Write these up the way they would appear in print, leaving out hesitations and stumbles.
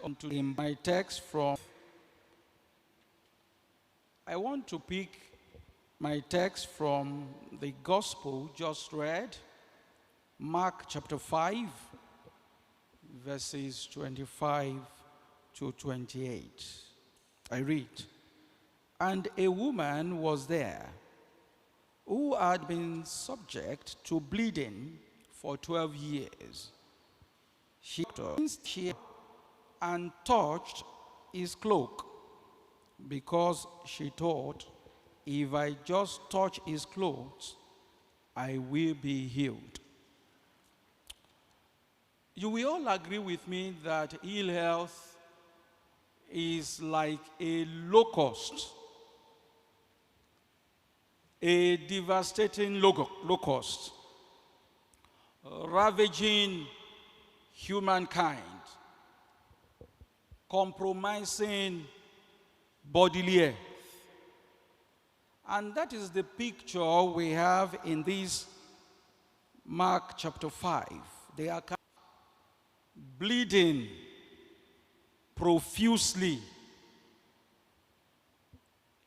onto in my text from, I want to pick my text from the gospel just read, Mark chapter 5, verses 25 to 28. I read, "And a woman was there who had been subject to bleeding for 12 years. She and touched his cloak, because she thought, if I just touch his clothes, I will be healed." You will all agree with me that ill health is like a locust, a devastating locust, ravaging humankind, compromising bodily health. And that is the picture we have in this Mark chapter 5. They are bleeding profusely.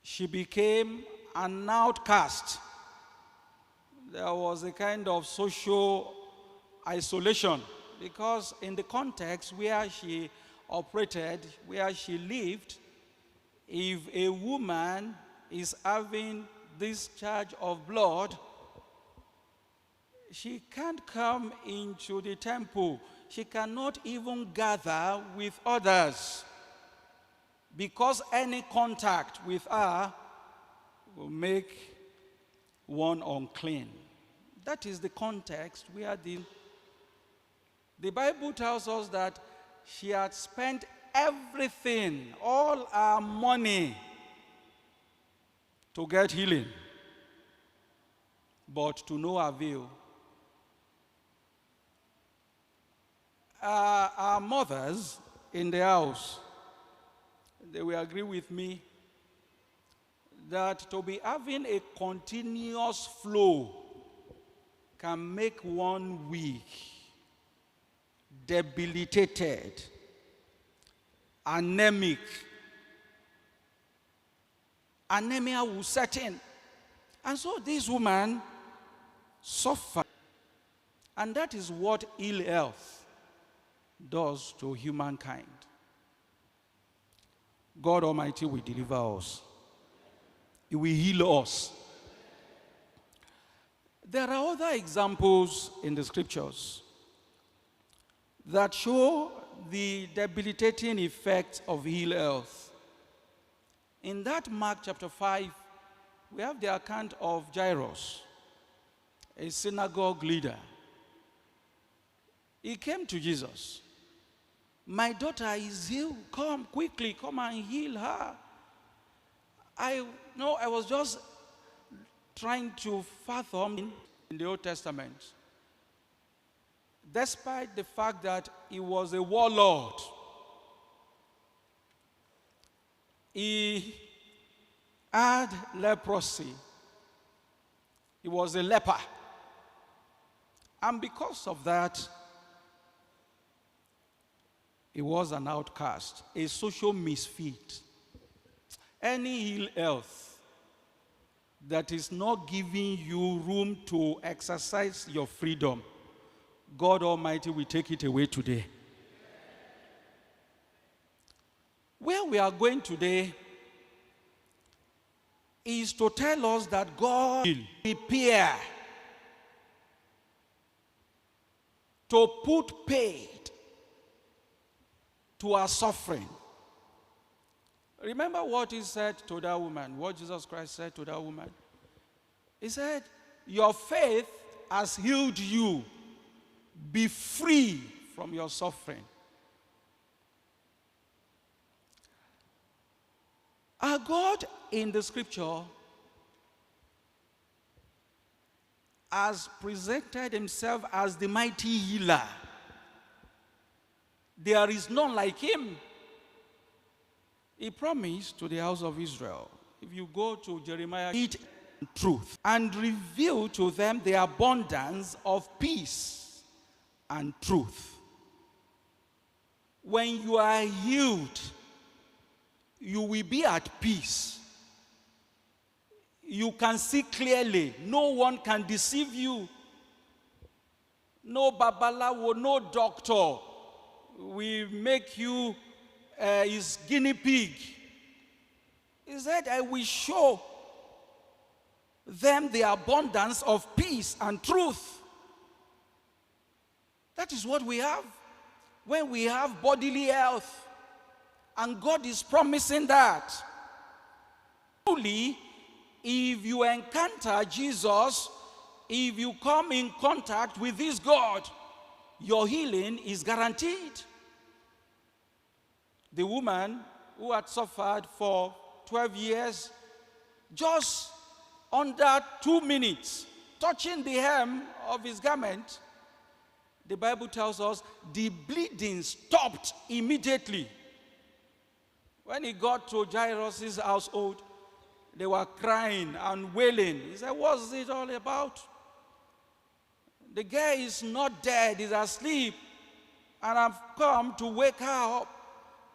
She became an outcast. There was a kind of social isolation, because in the context where she operated, where she lived, if a woman is having this charge of blood, she can't come into the temple. She cannot even gather with others, because any contact with her will make one unclean. That is the context where the Bible tells us that she had spent everything, all her money, to get healing, but to no avail. Our mothers in the house, they will agree with me that to be having a continuous flow can make one weak, debilitated, anemic. Anemia will set in. And so this woman suffered. And that is what ill health does to humankind. God Almighty will deliver us. He will heal us. There are other examples in the scriptures that show the debilitating effect of ill health. In that Mark chapter 5, we have the account of Jairus, a synagogue leader. He came to Jesus. "My daughter is ill. Come quickly, come and heal her." I was just trying to fathom in the Old Testament, despite the fact that he was a warlord, he had leprosy. He was a leper. And because of that, he was an outcast, a social misfit. Any ill health that is not giving you room to exercise your freedom, God Almighty will take it away today. Where we are going today is to tell us that God will prepare to put paid to our suffering. Remember what he said to that woman, what Jesus Christ said to that woman. He said, "Your faith has healed you. Be free from your suffering." Our God in the scripture has presented himself as the mighty healer. There is none like him. He promised to the house of Israel, if you go to Jeremiah, eat truth and reveal to them the abundance of peace and truth. When you are healed, you will be at peace. You can see clearly. No one can deceive you. No babalawo, no doctor will make you his guinea pig. He said, I will show them the abundance of peace and truth. That is what we have when we have bodily health. And God is promising that. Truly, if you encounter Jesus, if you come in contact with this God, your healing is guaranteed. The woman who had suffered for 12 years, just under 2 minutes, touching the hem of his garment, the Bible tells us the bleeding stopped immediately. When he got to Jairus' household, they were crying and wailing. He said, what's it all about? The girl is not dead, he's asleep. And I've come to wake her up.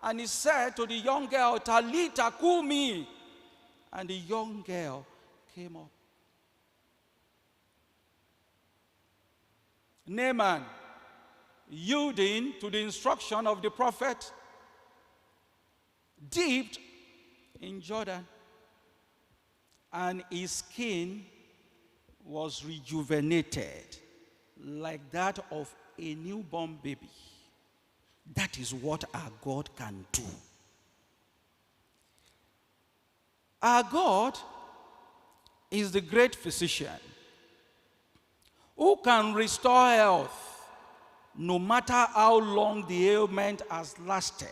And he said to the young girl, Talita kumi. And the young girl came up. Naaman, yielding to the instruction of the prophet, dipped in Jordan. And his skin was rejuvenated like that of a newborn baby. That is what our God can do. Our God is the great physician who can restore health no matter how long the ailment has lasted.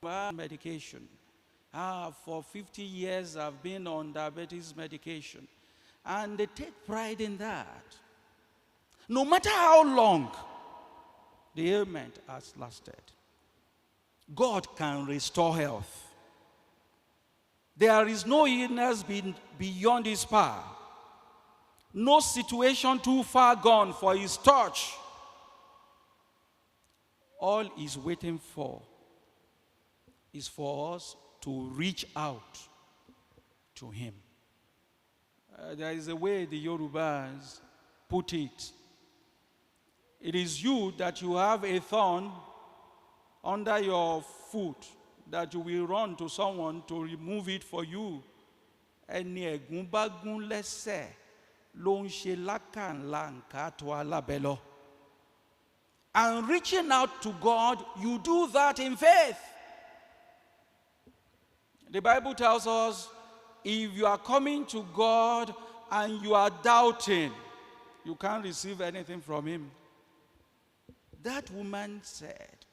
Medication. For 50 years I've been on diabetes medication. And they take pride in that. No matter how long the ailment has lasted, God can restore health. There is no illness beyond his power. No situation too far gone for his touch. All he's waiting for is for us to reach out to him. There is a way the Yorubas put it. It is you that you have a thorn under your foot, that you will run to someone to remove it for you. Ẹni ẹ̀gún bá gún lẹ́sẹ̀ ló ń ṣe lákànlá nǹkan tó alábẹ́lọ́. And reaching out to God, you do that in faith. The Bible tells us, if you are coming to God and you are doubting, you can't receive anything from him. That woman said,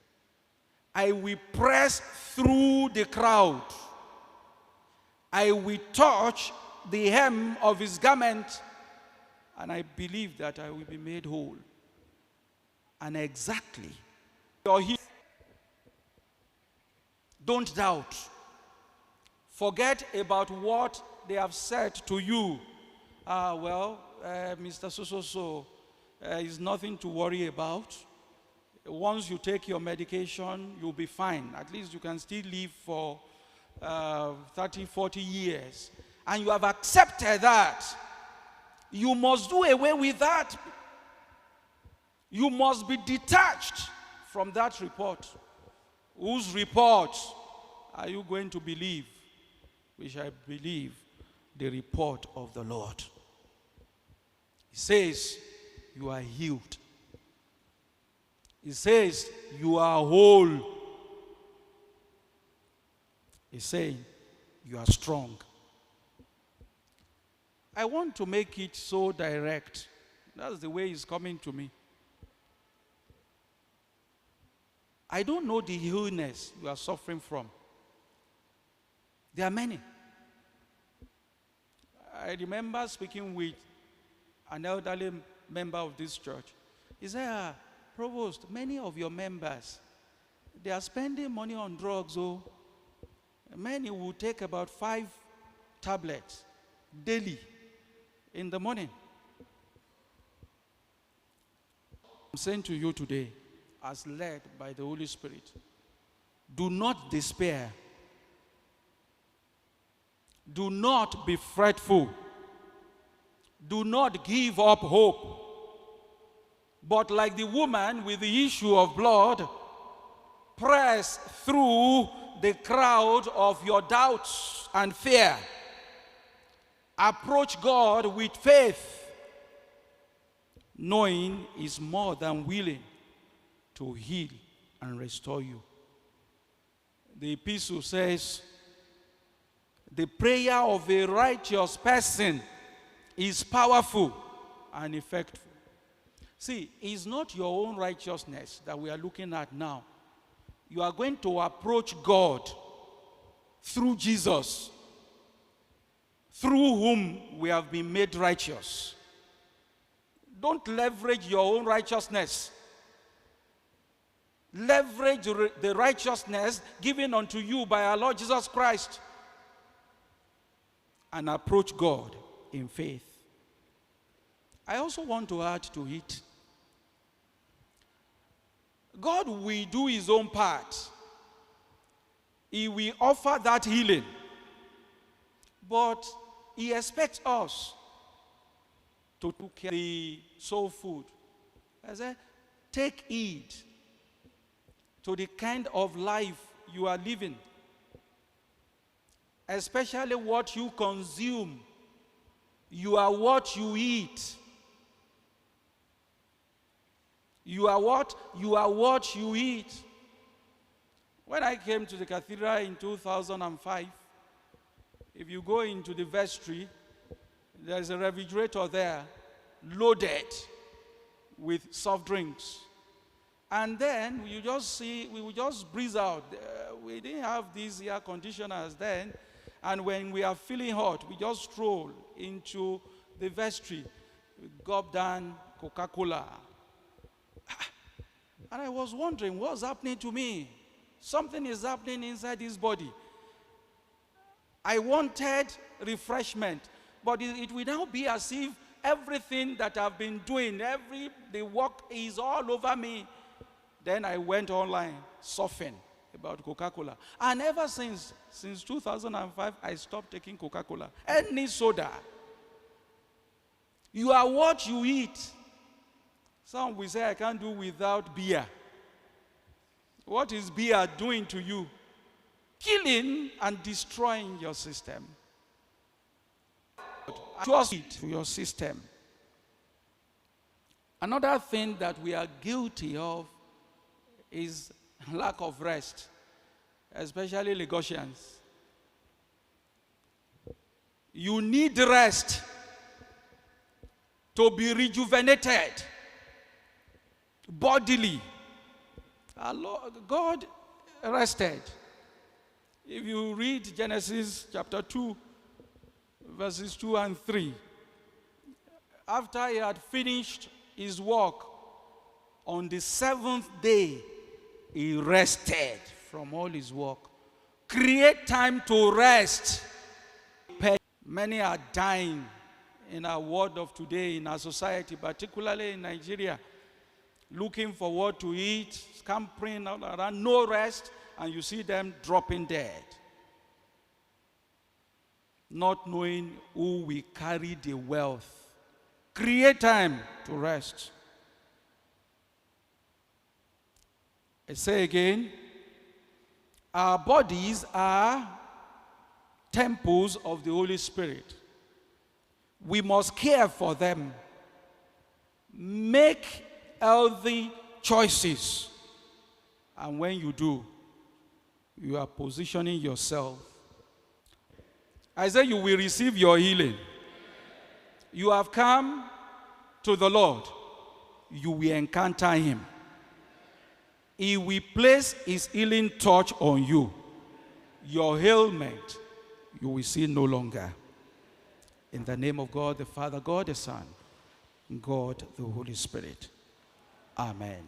I will press through the crowd. I will touch the hem of his garment, and I believe that I will be made whole. And exactly, don't doubt. Forget about what they have said to you. Mr. So is nothing to worry about. Once you take your medication, you'll be fine. At least you can still live for 30, 40 years. And you have accepted that. You must do away with that. You must be detached from that report. Whose report are you going to believe? We shall believe the report of the Lord. He says, you are healed. He says, you are whole. He's saying, you are strong. I want to make it so direct. That's the way it's coming to me. I don't know the illness you are suffering from. There are many. I remember speaking with an elderly member of this church. He said, Provost, many of your members, they are spending money on drugs. Oh, many will take about 5 tablets daily in the morning. I'm saying to you today, as led by the Holy Spirit. Do not despair. Do not be fretful. Do not give up hope. But like the woman with the issue of blood, press through the crowd of your doubts and fear. Approach God with faith, knowing He's more than willing to heal and restore you. The epistle says, the prayer of a righteous person is powerful and effective. See, it's not your own righteousness that we are looking at now. You are going to approach God through Jesus, through whom we have been made righteous. Don't leverage your own righteousness. Leverage the righteousness given unto you by our Lord Jesus Christ and approach God in faith. I also want to add to it, God will do His own part. He will offer that healing. But He expects us to take care of the soul food. I said, take heed to the kind of life you are living, especially what you consume. You are what you eat. You are what? You are what you eat. When I came to the cathedral in 2005, if you go into the vestry, there's a refrigerator there loaded with soft drinks. And then we would just breeze out. We didn't have these air conditioners then. And when we are feeling hot, we just stroll into the vestry, gulp down Coca-Cola. And I was wondering, what's happening to me? Something is happening inside this body. I wanted refreshment, but it will now be as if everything that I've been doing, the work is all over me. Then I went online, surfing about Coca-Cola. And ever since 2005, I stopped taking Coca-Cola. Any soda. You are what you eat. Some will say, I can't do without beer. What is beer doing to you? Killing and destroying your system. Just to your system. Another thing that we are guilty of is lack of rest, especially Lagosians. You need rest to be rejuvenated bodily. God rested. If you read Genesis chapter 2, verses 2 and 3, after He had finished His work, on the seventh day, He rested from all His work. Create time to rest. Many are dying in our world of today, in our society, particularly in Nigeria, looking for what to eat, scampering all around, no rest, and you see them dropping dead. Not knowing who will carry the wealth. Create time to rest. I say again, our bodies are temples of the Holy Spirit. We must care for them. Make healthy choices. And when you do, you are positioning yourself. I say you will receive your healing. You have come to the Lord. You will encounter Him. He will place His healing touch on you. Your ailment, you will see no longer. In the name of God the Father, God the Son, God the Holy Spirit. Amen.